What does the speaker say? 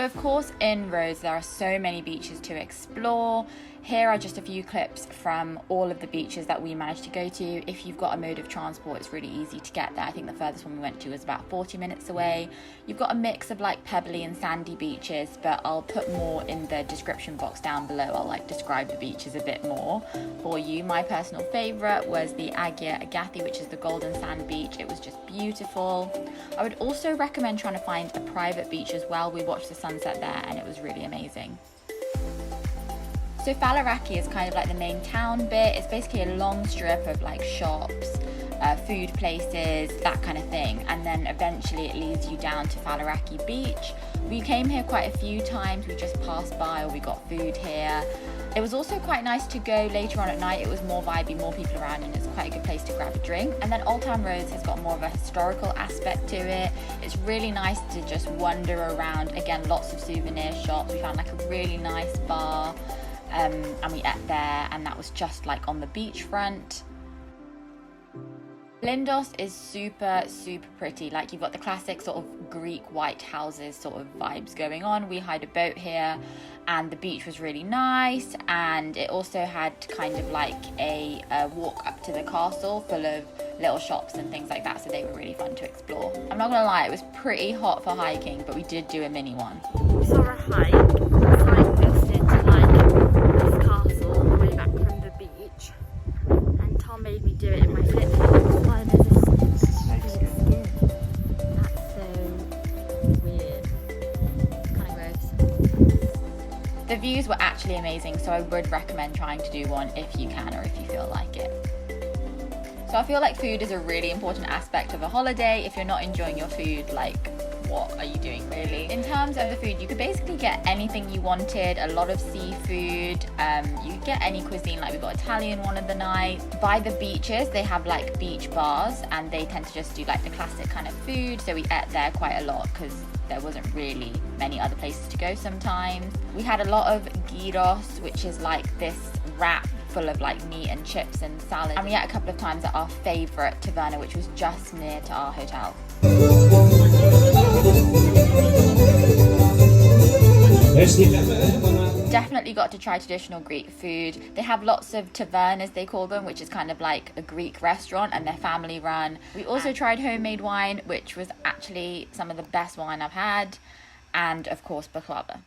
of course in Rhodes there are so many beaches to explore. Here are just a few clips from all of the beaches that we managed to go to. If you've got a mode of transport, it's really easy to get there. I think the furthest one we went to was about 40 minutes away. You've got a mix of like pebbly and sandy beaches, but I'll put more in the description box down below. I'll like describe the beaches a bit more for you. My personal favorite was the Agia Agathi, which is the golden sand beach. It was just beautiful. I would also recommend trying to find a private beach as well. We watched the sunset there and it was really amazing. So Falaraki is kind of like the main town bit. It's basically a long strip of like shops, food places, that kind of thing. And then eventually it leads you down to Faliraki beach. We came here quite a few times. We just passed by or we got food here. It was also quite nice to go later on at night. It was more vibey, more people around, and it's quite a good place to grab a drink. And then Old Town Rhodes has got more of a historical aspect to it. It's really nice to just wander around. Again, lots of souvenir shops. We found like a really nice bar. And we ate there, and that was just like on the beachfront. Lindos is super pretty. Like, you've got the classic sort of Greek white houses sort of vibes going on. We hired a boat here and the beach was really nice, and it also had kind of like a walk up to the castle full of little shops and things like that, so they were really fun to explore. I'm not gonna lie, it was pretty hot for hiking, but we did do a mini one. We saw a hike, signposted to like this castle all the way back from the beach, and Tom made me do it in my flip-flops. Why there's a skin? That's so weird. Kind of gross. The views were actually amazing, so I would recommend trying to do one if you can or if you feel like it. So I feel like food is a really important aspect of a holiday. If you're not enjoying your food, like, what are you doing really? In terms of the food, you could basically get anything you wanted. A lot of seafood. You could get any cuisine. Like, we got Italian one of the night. By the beaches, they have like beach bars, and they tend to just do like the classic kind of food. So we ate there quite a lot because there wasn't really many other places to go sometimes. We had a lot of gyros, which is like this wrap full of like meat and chips and salad. And we ate a couple of times at our favourite taverna, which was just near to our hotel. Definitely got to try traditional Greek food. They have lots of tavernas, they call them, which is kind of like a Greek restaurant, and they're family run. We also tried homemade wine, which was actually some of the best wine I've had, and of course baklava.